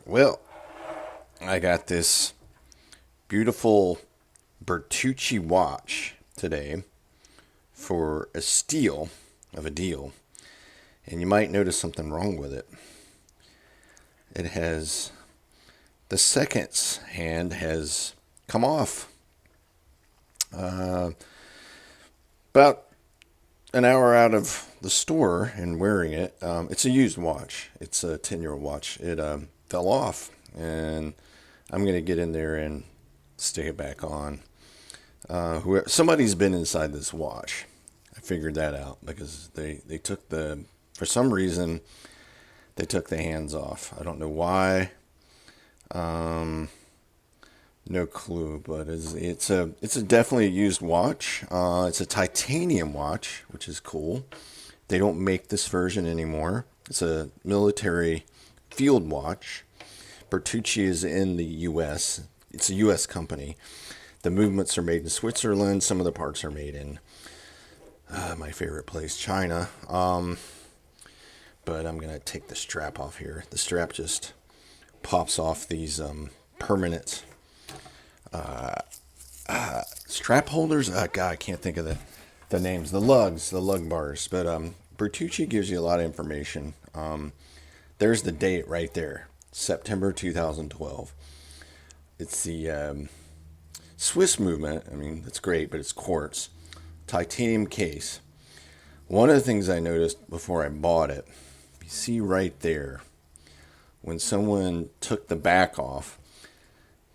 Well, I got this beautiful Bertucci watch today for a steal of a deal, and you might notice something wrong with it. It has the seconds hand has come off. Uh, about an hour out of the store and wearing it. It's a used watch. It's a 10-year-old watch. It fell off, and I'm going to get in there and stick it back on. Somebody's been inside this watch. I figured that out because they took for some reason, they took the hands off. I don't know why. Um, no clue, but it's a definitely a used watch. It's a titanium watch, which is cool. They don't make this version anymore. It's a military field watch. Bertucci is in the U.S. It's a U.S. company. The movements are made in Switzerland. Some of the parts are made in my favorite place, China. But I'm gonna take the strap off here. The strap just pops off these permanent strap holders. God, I can't think of the names. The lug bars. But Bertucci gives you a lot of information. There's the date right there, September 2012. It's the Swiss movement. I mean, it's great, but it's quartz, titanium case. One of the things I noticed before I bought it, you see right there, when someone took the back off,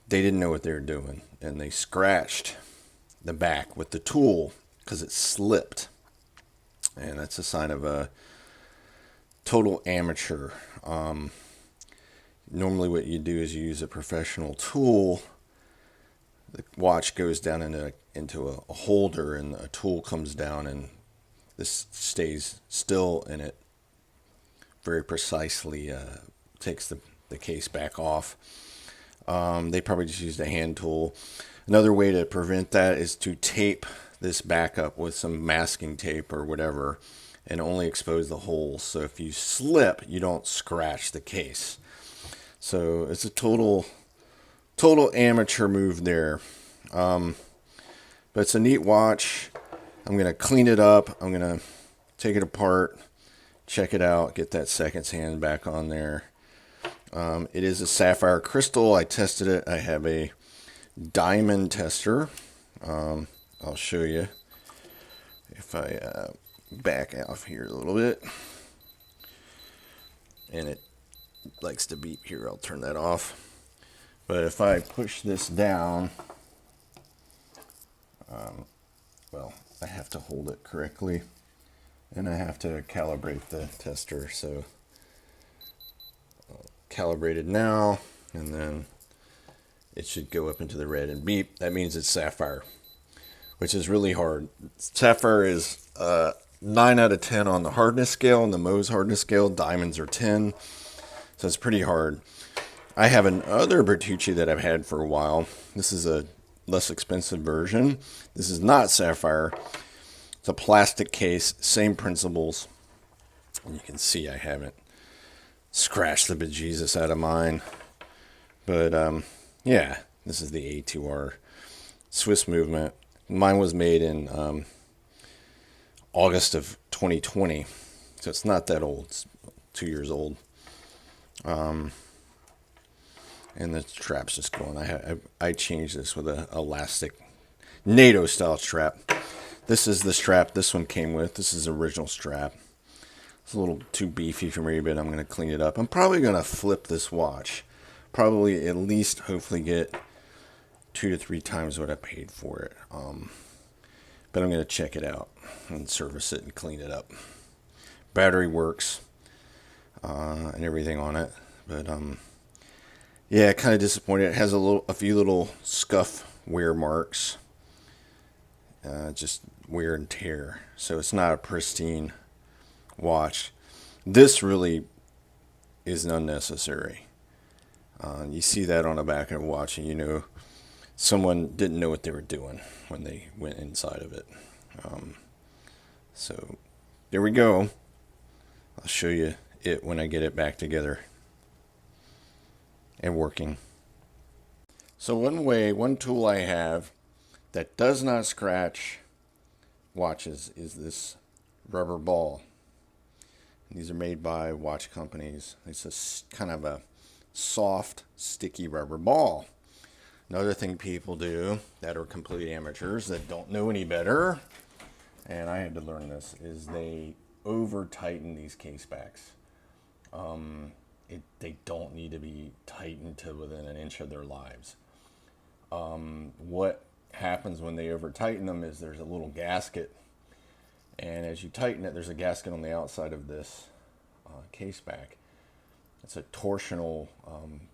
they didn't know what they were doing, and they scratched the back with the tool because it slipped. And that's a sign of a total amateur. Normally what you do is you use a professional tool. The watch goes down into a holder, and a tool comes down, and this stays still, and it very precisely takes the case back off. They probably just used a hand tool. Another way to prevent that is to tape this back up with some masking tape or whatever, and only expose the holes. So if you slip, you don't scratch the case. So it's a total amateur move there. But it's a neat watch. I'm going to clean it up. I'm going to take it apart, check it out, get that seconds hand back on there. It is a sapphire crystal. I tested it. I have a diamond tester. I'll show you if I back off here a little bit. And it likes to beep here. I'll turn that off. But if I push this down, well, I have to hold it correctly, and I have to calibrate the tester. So calibrated now, and then it should go up into the red and beep. That means it's sapphire, which is really hard. Sapphire is 9 out of 10 on the hardness scale, on the Mohs hardness scale. Diamonds are 10, so it's pretty hard. I have another Bertucci that I've had for a while. This is a less expensive version. This is not sapphire. It's a plastic case, same principles. And you can see I haven't scratched the bejesus out of mine. But yeah, this is the A2R Swiss movement. Mine was made in August of 2020, so it's not that old. It's 2 years old. And the strap's just going. I changed this with a elastic NATO style strap. This is the strap this one came with. This is the original strap. It's a little too beefy for me, but I'm going to clean it up. I'm probably going to flip this watch. Probably at least hopefully get 2 to 3 times what I paid for it. But I'm going to check it out and service it and clean it up. Battery works and everything on it. But yeah, kind of disappointed. It has a few little scuff wear marks. Just wear and tear. So it's not a pristine watch. This really is unnecessary. You see that on the back of a watch, and you know someone didn't know what they were doing when they went inside of it. So there we go. I'll show you it when I get it back together. and working. So one tool I have that does not scratch watches is this rubber ball. These are made by watch companies. It's a kind of a soft, sticky rubber ball. Another thing people do that are complete amateurs that don't know any better, and I had to learn this, is they over tighten these case backs. They don't need to be tightened to within an inch of their lives. What happens when they over tighten them is there's a little gasket, and as you tighten it, there's a gasket on the outside of this case back. It's a torsional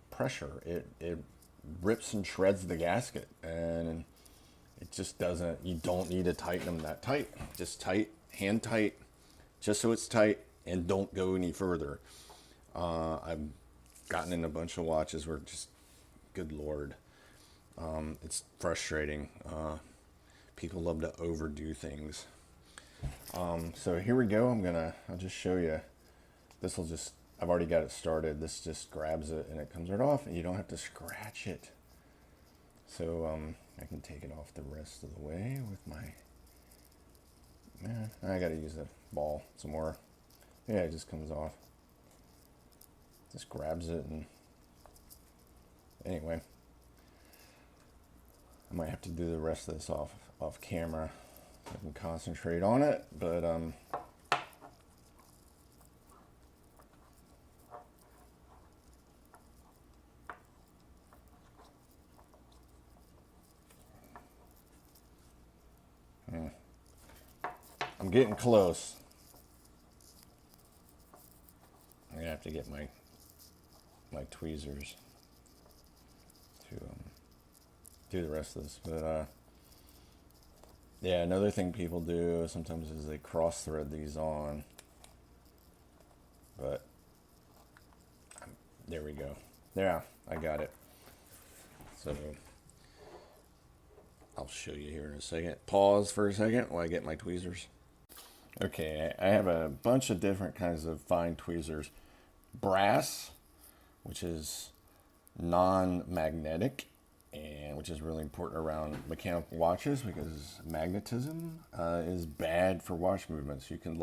pressure. It rips and shreds the gasket, and it just doesn't. You don't need to tighten them that tight. Just tight, hand tight, just so it's tight, and don't go any further. I've gotten in a bunch of watches where just, good Lord, it's frustrating. People love to overdo things. So here we go. I'll just show you. I've already got it started. This just grabs it and it comes right off, and you don't have to scratch it. So I can take it off the rest of the way with I gotta use the ball some more. Yeah, it just comes off. Just grabs it, and anyway, I might have to do the rest of this off camera. I can concentrate on it, but I'm getting close. I'm gonna have to get my tweezers to do the rest of this. But yeah, another thing people do sometimes is they cross thread these on. But there we go. Yeah, I got it. So I'll show you here in a second. Pause for a second while I get my tweezers. Okay, I have a bunch of different kinds of fine tweezers. Brass, which is non-magnetic, and which is really important around mechanical watches because magnetism is bad for watch movements. You can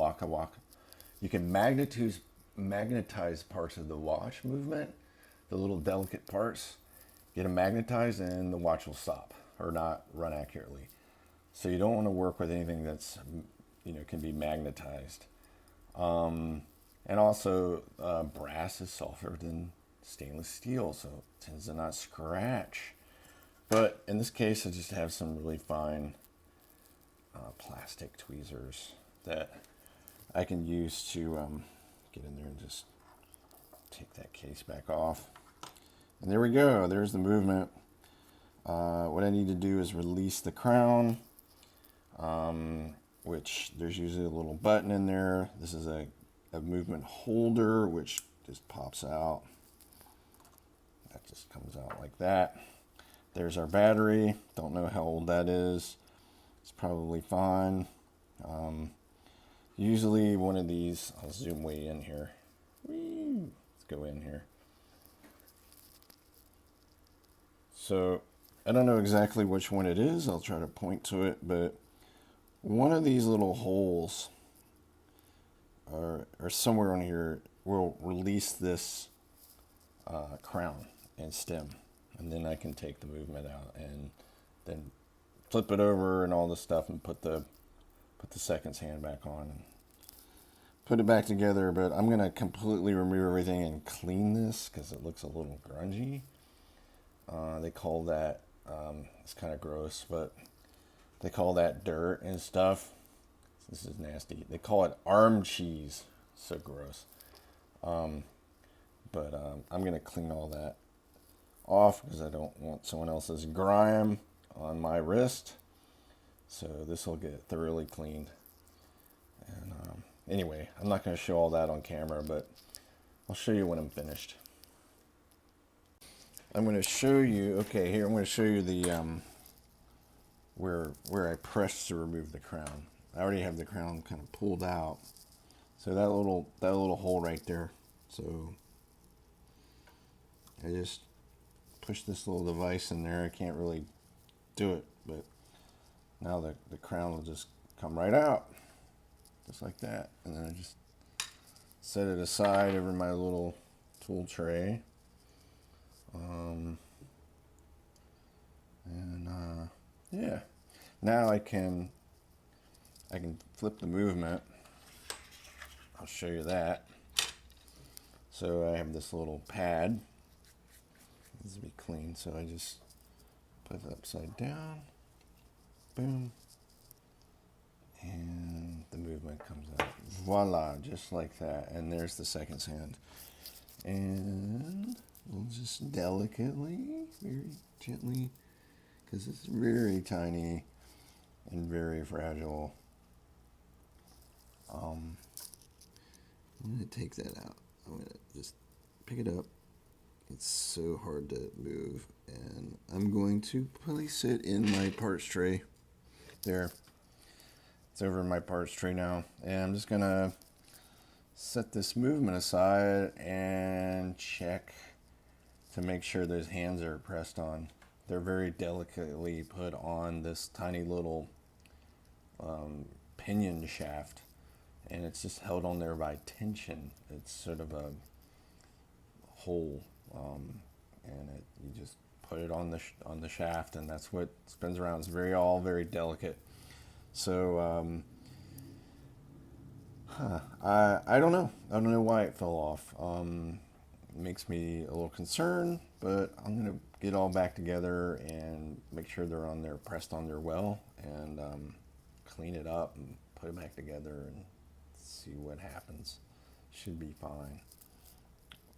you can magnetize parts of the watch movement, the little delicate parts, get them magnetized, and the watch will stop or not run accurately. So you don't want to work with anything that's can be magnetized. And also, brass is softer than stainless steel, so it tends to not scratch. But in this case, I just have some really fine plastic tweezers that I can use to get in there and just take that case back off. And there we go. There's the movement. What I need to do is release the crown, which there's usually a little button in there. This is a movement holder, which just pops out. That just comes out like that. There's our battery. Don't know how old that is. It's probably fine. Usually one of these, I'll zoom way in here. Whee! Let's go in here. So I don't know exactly which one it is. I'll try to point to it, but one of these little holes or somewhere on here will release this crown and stem, and then I can take the movement out and then flip it over and all this stuff and put the seconds hand back on and put it back together. But I'm gonna completely remove everything and clean this because it looks a little grungy. They call that it's kind of gross, but they call that dirt and stuff. This is nasty. They call it arm cheese. So gross. But I'm going to clean all that off because I don't want someone else's grime on my wrist. So this will get thoroughly cleaned. And anyway, I'm not going to show all that on camera, but I'll show you when I'm finished. I'm going to show you, okay, here I'm going to show you the where I press to remove the crown. I already have the crown kind of pulled out. So that little hole right there. So I just push this little device in there, I can't really do it, but now the crown will just come right out, just like that. And then I just set it aside over my little tool tray. Yeah, now I can flip the movement. I'll show you that. So I have this little pad. This needs to be clean, so I just put it upside down. Boom. And the movement comes out. Voila, just like that. And there's the second hand. And we'll just delicately, very gently, because it's very tiny and very fragile. I'm going to take that out. I'm going to just pick it up. It's so hard to move. And I'm going to place it in my parts tray. There. It's over in my parts tray now. And I'm just going to set this movement aside and check to make sure those hands are pressed on. They're very delicately put on this tiny little pinion shaft, and it's just held on there by tension. It's sort of a hole, and you just put it on the shaft, and that's what spins around. It's very delicate. So I don't know. I don't know why it fell off. It makes me a little concerned, but I'm gonna get all back together and make sure they're on there, pressed on there well, and clean it up and put it back together and see what happens. Should be fine.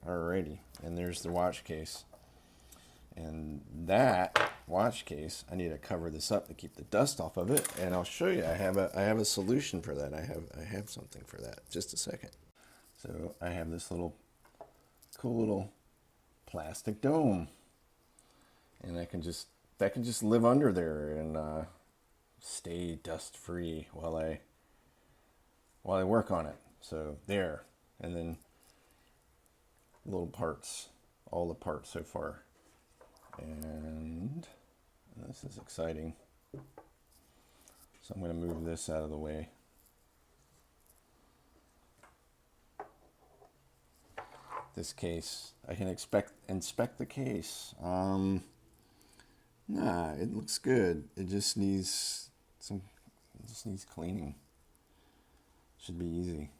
Alrighty, and there's the watch case. And that watch case, I need to cover this up to keep the dust off of it, and I'll show you. I have a solution for that. I have something for that. Just a second. So I have this cool little plastic dome, and that can just live under there and stay dust free while I work on it. So there, and then little parts, all the parts so far. And this is exciting. So I'm going to move this out of the way. This case, I can inspect the case. Nah, it looks good. It just needs cleaning. Should be easy.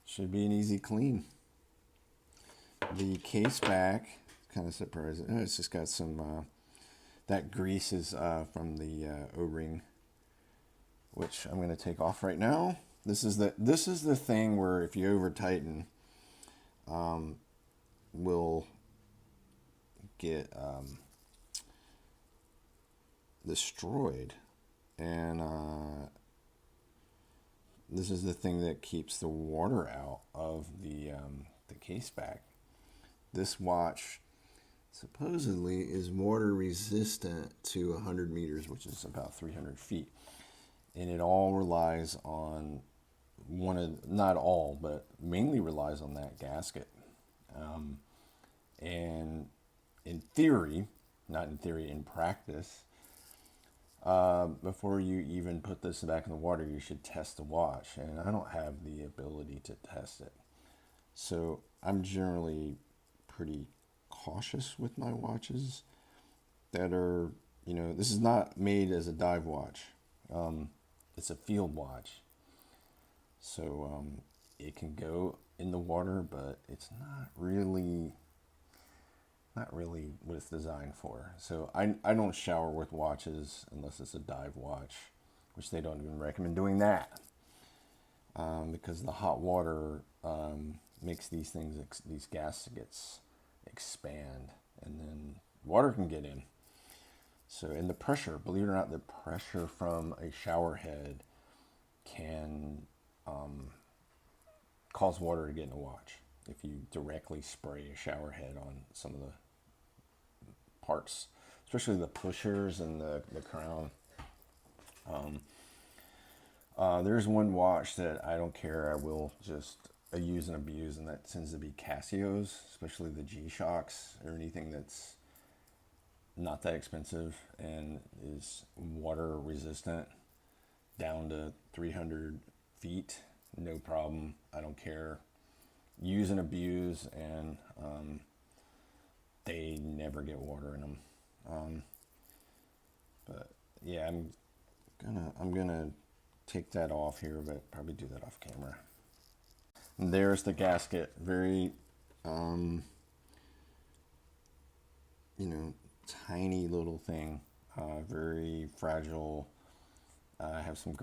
Should be an easy clean. The case back, kind of surprising. Oh, it's just got some, that grease is from the O-ring, which I'm going to take off right now. This is the thing where if you over tighten, will get destroyed. And this is the thing that keeps the water out of the case back. This watch supposedly is water resistant to 100 meters, which is about 300 feet. And it all relies on not all, but mainly relies on that gasket. And in theory, not in theory, in practice, before you even put this back in the water, you should test the watch. And I don't have the ability to test it. So I'm generally pretty cautious with my watches that are, this is not made as a dive watch. It's a field watch. So it can go in the water, but it's not really what it's designed for. So I don't shower with watches unless it's a dive watch, which they don't even recommend doing that, because the hot water makes these gaskets expand, and then water can get in. So, and the pressure, believe it or not, the pressure from a shower head can cause water to get in a watch if you directly spray a shower head on some of the parts, especially the pushers and the crown. There's one watch that I don't care. I will just a use and abuse, and that tends to be Casios, especially the G-Shocks or anything that's not that expensive and is water resistant down to 300 feet. No problem. I don't care. Use and abuse, and they never get water in them. But yeah, I'm gonna take that off here, but probably do that off camera. And there's the gasket. Very, tiny little thing. Very fragile. I have some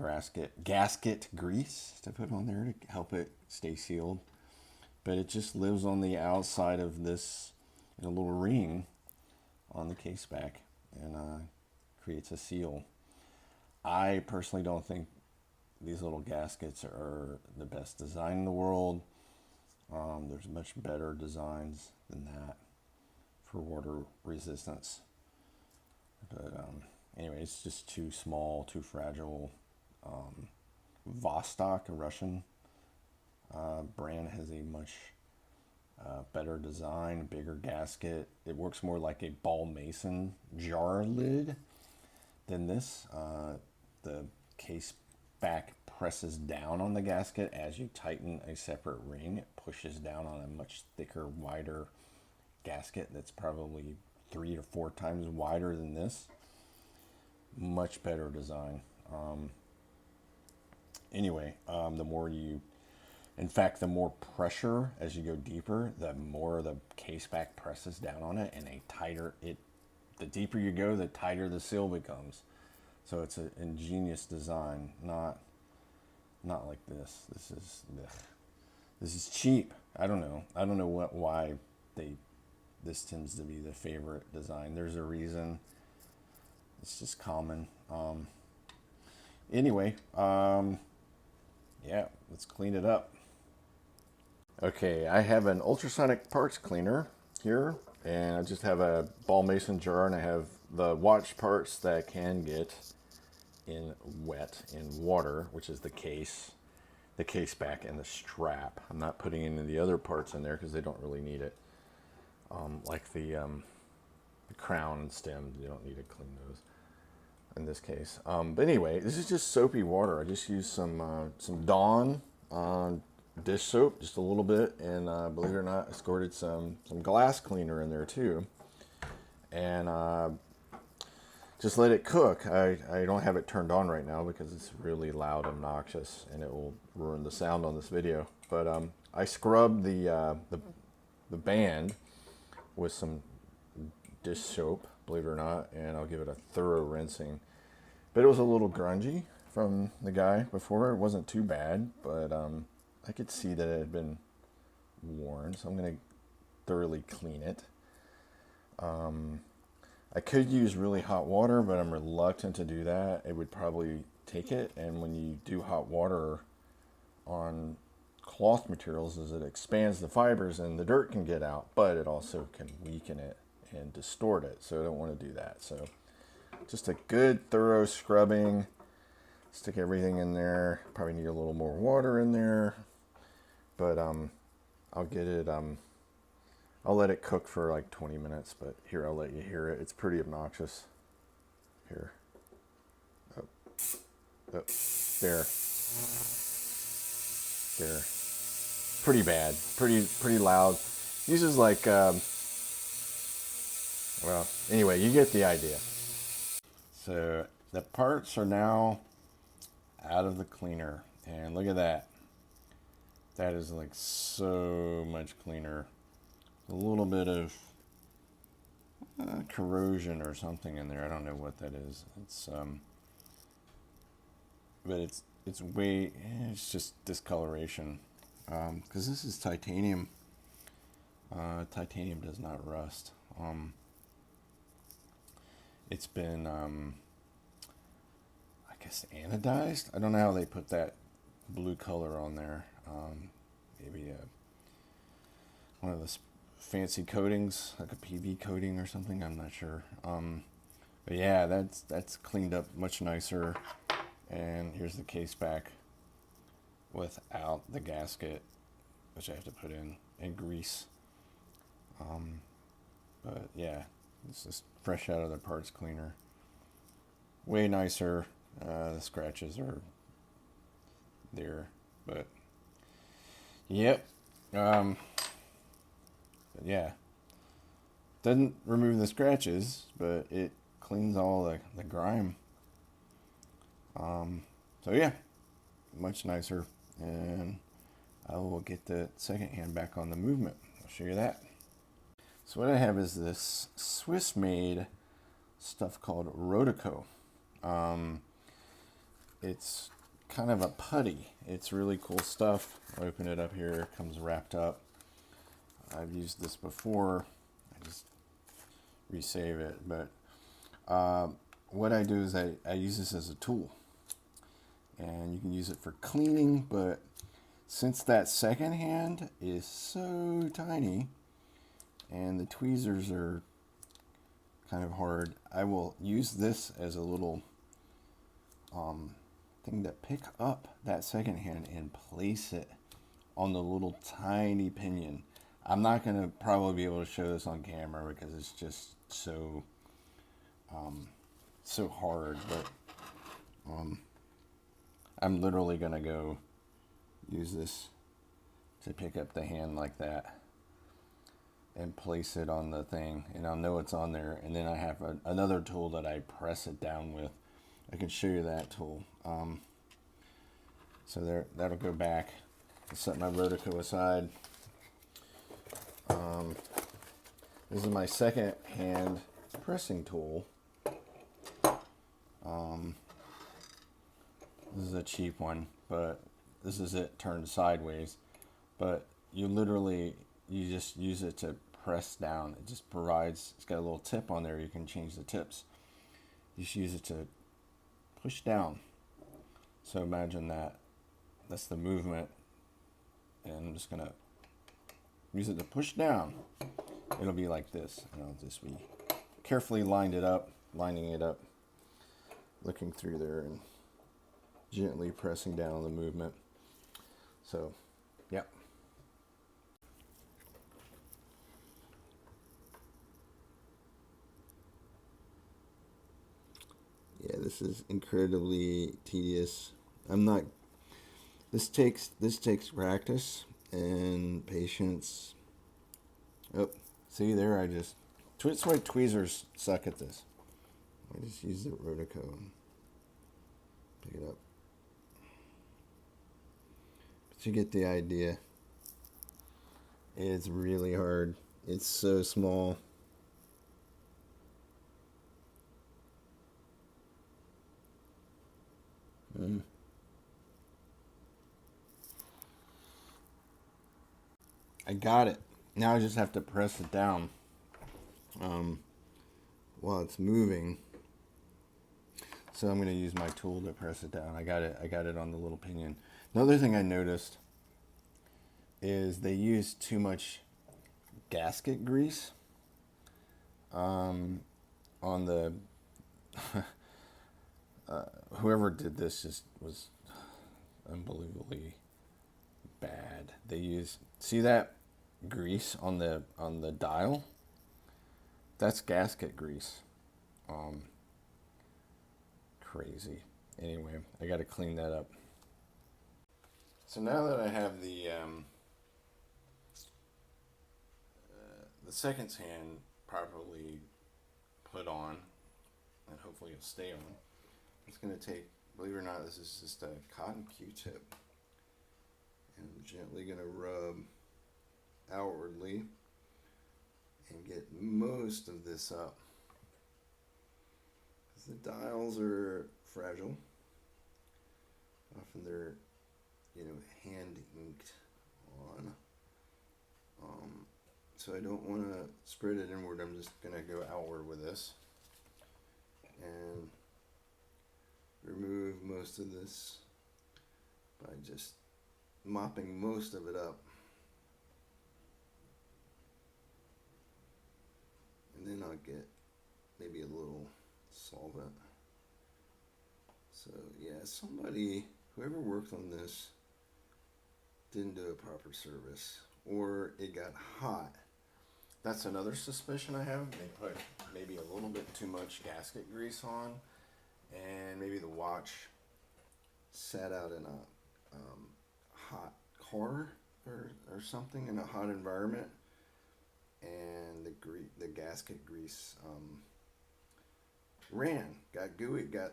gasket grease to put on there to help it stay sealed. But it just lives on the outside of this in a little ring on the case back and creates a seal. I personally don't think these little gaskets are the best design in the world. There's much better designs than that for water resistance. But anyway, it's just too small, too fragile. Vostok, a Russian brand, has a much better design, bigger gasket. It works more like a ball mason jar lid than this. The case back presses down on the gasket as you tighten a separate ring. It pushes down on a much thicker, wider gasket that's probably 3 to 4 times wider than this. Much better design. Anyway, the more pressure as you go deeper, the more the case back presses down on it, and the deeper you go, the tighter the seal becomes. So it's an ingenious design, not like this. This is cheap. I don't know why this tends to be the favorite design. There's a reason. It's just common. Anyway, yeah, let's clean it up. Okay, I have an ultrasonic parts cleaner here, and I just have a ball mason jar, and I have the watch parts that can get in water, which is the case back, and the strap. I'm not putting any of the other parts in there because they don't really need it. Like the crown and stem, you don't need to clean those in this case. But anyway, this is just soapy water. I just used some Dawn dish soap, just a little bit, and believe it or not, I squirted some glass cleaner in there too, and just let it cook. I don't have it turned on right now because it's really loud, obnoxious, and it will ruin the sound on this video. But I scrubbed the band with some dish soap, believe it or not, and I'll give it a thorough rinsing. But it was a little grungy from the guy before. It wasn't too bad, but I could see that it had been worn, so I'm going to thoroughly clean it. I could use really hot water, but I'm reluctant to do that. It would probably take it, and when you do hot water on cloth materials, is it expands the fibers and the dirt can get out, but it also can weaken it and distort it, so I don't want to do that. So just a good thorough scrubbing. Stick everything in there. Probably need a little more water in there, but I'll get it. I'll let it cook for like 20 minutes, but here, I'll let you hear it. It's pretty obnoxious. Here. Oh, there. Pretty bad. Pretty loud. Uses like, well, anyway, you get the idea. So the parts are now out of the cleaner, and look at that. That is like so much cleaner. A little bit of corrosion or something in there. I don't know what that is. It's but it's way. It's just discoloration. Because this is titanium. Titanium does not rust. It's been, I guess, anodized. I don't know how they put that blue color on there. Maybe one of the fancy coatings, like a PV coating or something. I'm not sure. But yeah, that's cleaned up much nicer. And here's the case back without the gasket. which I have to put in, and grease. But yeah, this is fresh out of the parts cleaner. Way nicer. The scratches are there, but yep. But yeah, doesn't remove the scratches, but it cleans all the grime. So yeah, much nicer, and I will get the second hand back on the movement. I'll show you that. So what I have is this Swiss-made stuff called Rotico. It's kind of a putty. It's really cool stuff. I'll open it up here. It comes wrapped up. I've used this before. I just resave it. But what I do is I use this as a tool. And you can use it for cleaning, but since that second hand is so tiny and the tweezers are kind of hard, I will use this as a little thing to pick up that second hand and place it on the little tiny pinion. I'm not going to probably be able to show this on camera because it's just so hard, but I'm literally going to go use this to pick up the hand like that and place it on the thing, and I'll know it's on there. And then I have another tool that I press it down with. I can show you that tool. So there, that'll go back. I'll set my Rotico aside. This is my second hand pressing tool. This is a cheap one, but this is it turned sideways. But you just use it to press down. It just provides, it's got a little tip on there. You can change the tips. You just use it to push down. So imagine that. That's the movement. And I'm just going to use it to push down. It'll be like this. And I'll just be carefully lining it up, looking through there and gently pressing down on the movement. So, yep. Yeah, this is incredibly tedious. This takes practice and patience. Oh, see there, that's why tweezers suck at this. I just use the Rotico and pick it up. But you get the idea. It's really hard. It's so small. I got it. Now I just have to press it down while it's moving. So I'm going to use my tool to press it down. I got it on the little pinion. Another thing I noticed is they use too much gasket grease on the whoever did this just was unbelievably bad. See that grease on the dial? That's gasket grease. Crazy. Anyway, I got to clean that up. So now that I have the second hand properly put on, and hopefully it'll stay on, it's going to take, believe it or not, this is just a cotton Q-tip. And I'm gently going to rub outwardly and get most of this up. Because the dials are fragile. Often they're, hand inked on. So I don't want to spread it inward. I'm just going to go outward with this. And remove most of this by just mopping most of it up. And then I'll get maybe a little solvent. So yeah, whoever worked on this didn't do a proper service, or it got hot. That's another suspicion I have. They put maybe a little bit too much gasket grease on, and maybe the watch sat out in a hot car or something in a hot environment, and the gasket grease got gooey, got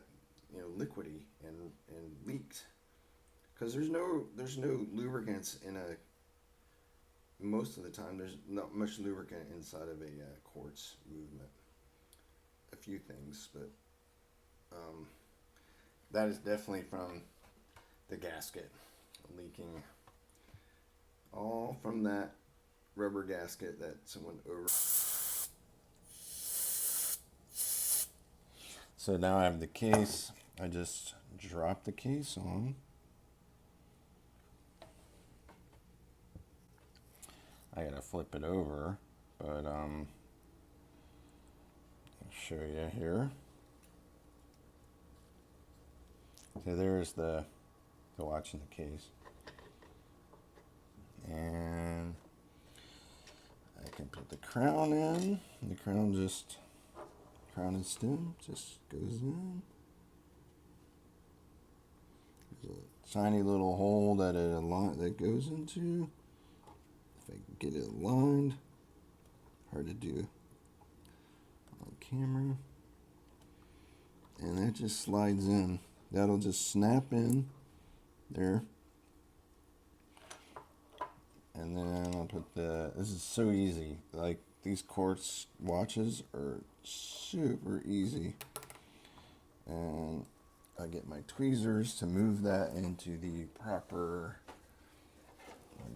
liquidy and leaked. Because there's no lubricants in a most of the time there's not much lubricant inside of a quartz movement. A few things, but that is definitely from the gasket leaking. All from that rubber gasket that someone over. So now I have the case. I just dropped the case on. I gotta flip it over, but I'll show you here. So there's the watch in the case, and I can put the crown in. The crown and stem just goes in. There's a tiny little hole that goes into. If I can get it aligned, hard to do on camera. And that just slides in. That'll just snap in there. And then I'll put this is so easy. Like, these quartz watches are super easy. And I get my tweezers to move that into the proper,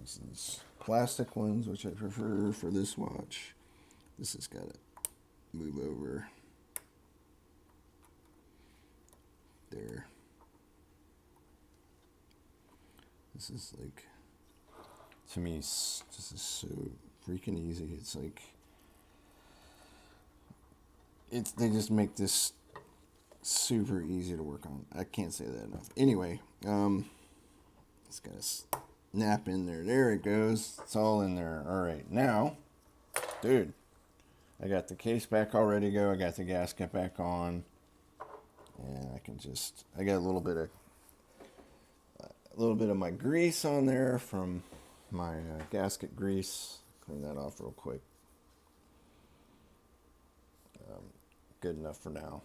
these plastic ones, which I prefer for this watch. This has got to move over there. This is like, to me, this is so freaking easy. It's like, they just make this super easy to work on. I can't say that enough. Anyway, it's got to snap in there. There it goes. It's all in there. All right, now, dude, I got the case back all ready to go. I got the gasket back on, and I got a little bit of my grease on there from my gasket grease. Clean that off real quick. Good enough for now.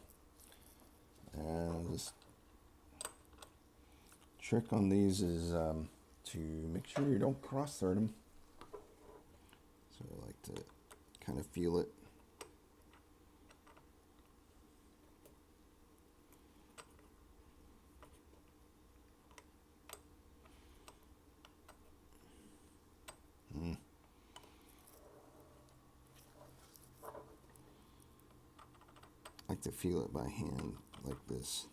And this trick on these is to make sure you don't cross thread them. So I like to kind of feel it. I like to feel it by hand like this.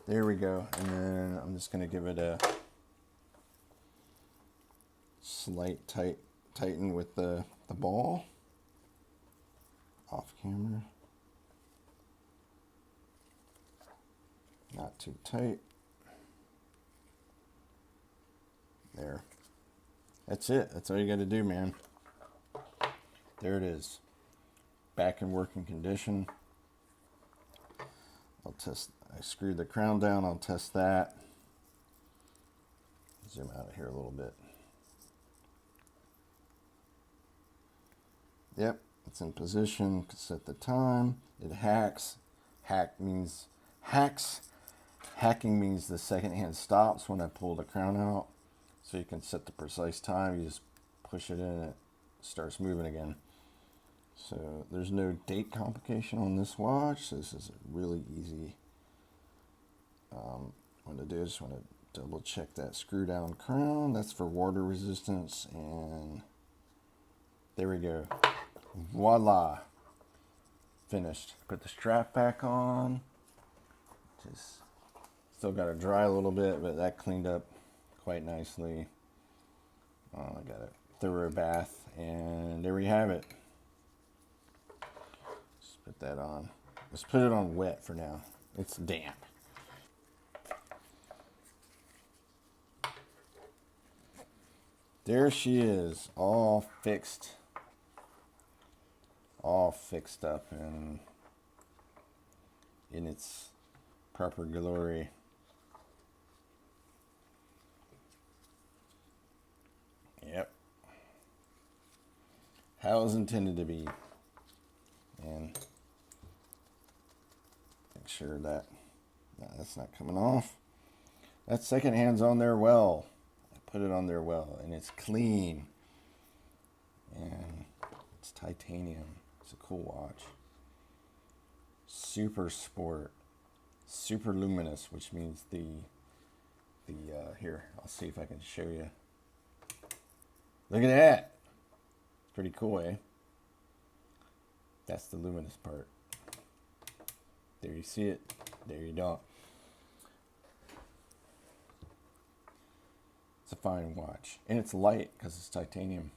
There we go. And then I'm just going to give it a slight tighten with the ball. Off camera. Not too tight. There. That's it. That's all you got to do, man. There it is. Back in working condition. I screwed the crown down. I'll test that. Zoom out of here a little bit. Yep, it's in position. Set the time. It hacks. Hacking means the second hand stops when I pull the crown out. So you can set the precise time. You just push it in and it starts moving again. So there's no date complication on this watch. So this is a really easy one to do. I just want to double check that screw down crown. That's for water resistance. And there we go. Voila. Finished. Put the strap back on. Just still got to dry a little bit, but that cleaned up quite nicely. I got to thorough bath, and there we have it. Let's put that on. Let's put it on wet for now. It's damp. There she is, all fixed up and in its proper glory. Yep. How it was intended to be. And make sure that that's not coming off. That second hand's on there well. I put it on there well, and it's clean. And it's titanium. It's a cool watch. Super sport. Super luminous, which means the here, I'll see if I can show you. Look at that. It's pretty cool, eh? That's the luminous part. There you see it. There you don't. It's a fine watch. And it's light because it's titanium.